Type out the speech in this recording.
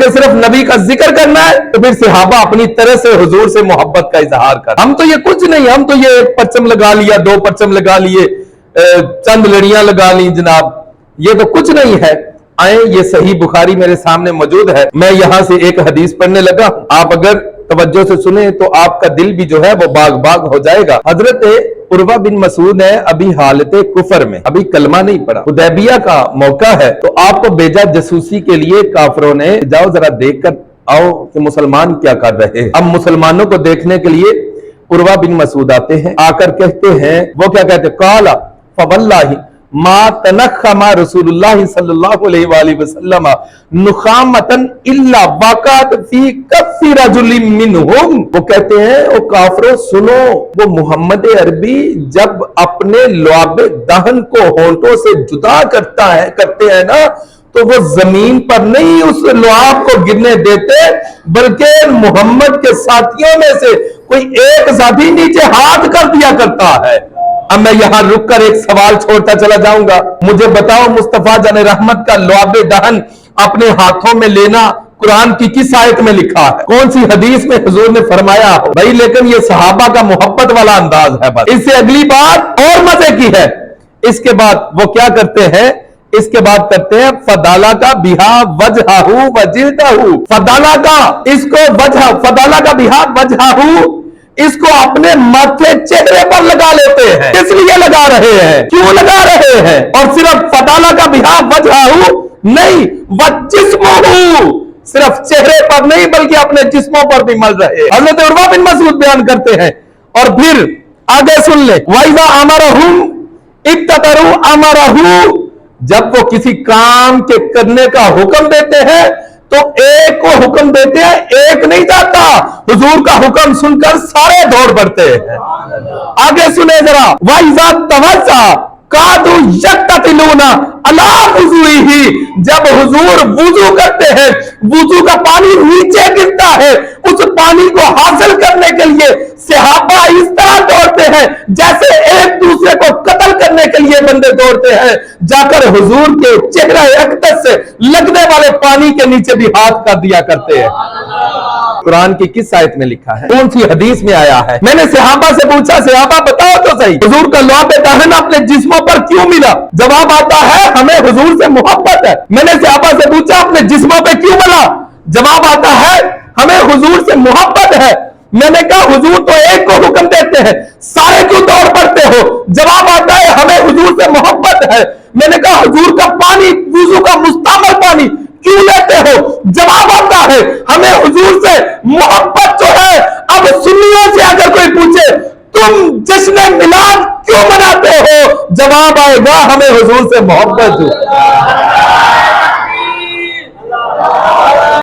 के सिर्फ नबी का जिक्र करना है, तो फिर सहाबा अपनी तरह से हुजूर से मोहब्बत का इजहार कर। हम तो ये कुछ नहीं, हम तो ये परचम लगा लिया, 2 परचम लगा लिए, चंद लड़ियां लगा ली जनाब, ये तो कुछ नहीं है। आए, ये सही बुखारी मेरे सामने मौजूद है, मैं यहां से एक हदीस पढ़ने लगा, आप अगर तवज्जो से सुने तो आपका दिल भी जो है वो बाग बाग हो जाएगा। हजरत उर्वा बिन मसूद है अभी हालत कुफर में, अभी कलमा नहीं पड़ा, हुदैबिया का मौका है, तो आपको भेजा जसूसी के लिए काफरों ने, जाओ जरा देख कर आओ कि मुसलमान क्या कर रहे हैं। अब मुसलमानों को देखने के लिए उर्वा बिन मसूद आते हैं, आकर कहते हैं, वो क्या कहते हैं, काला फवल्लाही मा तनख्खमा रसूलुल्लाह सल्लल्लाहु अलैहि वसल्लम नुखामतन इल्ला वक़अत फी कफ्फि रजुलिन मिनहुम। वो कहते हैं, ओ काफिरों सुनो, वो मोहम्मद अरबी जब अपने लुआबे दहन को होंठों से जुदा करते हैं ना, तो वो जमीन पर नहीं उस लुआब को गिरने देते, बल्कि मोहम्मद के साथियों में से कोई एक साथी नीचे हाथ कर दिया करता है। अब मैं यहां रुककर एक सवाल छोड़ता चला जाऊंगा, मुझे बताओ मुस्तफा जाने रहमत का लुआबे दहन अपने हाथों में लेना कुरान की किस आयत में लिखा है, कौन सी हदीस में हुजूर ने फरमाया भाई? लेकिन ये सहाबा का मोहब्बत वाला अंदाज है। बस इससे अगली बात और मजे की है, इसके बाद वो क्या करते हैं, इसके बाद करते हैं फदाला का बिहा वजहाहू वजिल्दहू, फदाला का इसको वजह, फदाला का बिहा वजहाहू, इसको अपने माथे चेहरे पर लगा लेते हैं। इसलिए लगा रहे हैं, क्यों लगा रहे हैं? और सिर्फ फदाला का बिहा वजहाहू नहीं, वजिस्मुहू, सिर्फ चेहरे पर नहीं बल्कि अपने जिस्मों पर भी मल रहे हैं। हजरत उर्वा बिन मसूद बयान करते हैं, और फिर आगे सुन ले, वाइजा अमरहुम इक्ततरू अमरहू, जब वो किसी काम के करने का हुक्म देते हैं तो एक को हुक्म देते हैं, एक नहीं जाता, हुजूर का हुक्म सुनकर सारे दौड़ पड़ते हैं। आगे सुने जरा, वाइजा तवज्जा कादू यक्ततिलूना अला वुज़ूही, जब हुजूर वुजू करते हैं, वुजू का पानी नीचे गिरता है, उस पानी को हासिल करने के लिए सहाबा इस तरह दौड़ते हैं जैसे एक दूसरे को कत्ल करने के लिए बंदे दौड़ते हैं, जाकर हुजूर के चेहरा अक़दस से लगने वाले पानी के नीचे भी हाथ कर दिया करते हैं। कुरान की किस आयत में लिखा है, कौन सी हदीस में आया है? मैंने सहाबा से पूछा, सहाबा बताओ तो सही, हुजूर का लुआबे दहन अपने जिस्मों पर क्यों मिला? जवाब आता है, हमें हुजूर से मोहब्बत है। मैंने सहाबा से पूछा, अपने जिस्मों पे क्यों मिला? जवाब आता है, हमें हुजूर से मोहब्बत है। मैंने कहा, हुजूर तो एक को हुक्म देते हैं, सारे क्यों दौड़ पड़ते हो? जवाब आता है, हमें हुजूर से मोहब्बत है। मैंने कहा, हुजूर का पानी, वुजू का मुस्तमल पानी क्यों लेते हो? जवाब आता है, हमें हुजूर से मोहब्बत जो है। अब सुन्नियों से अगर कोई पूछे, तुम जश्न मिलाद क्यों मनाते हो? जवाब आएगा, हमें हुजूर से मोहब्बत है।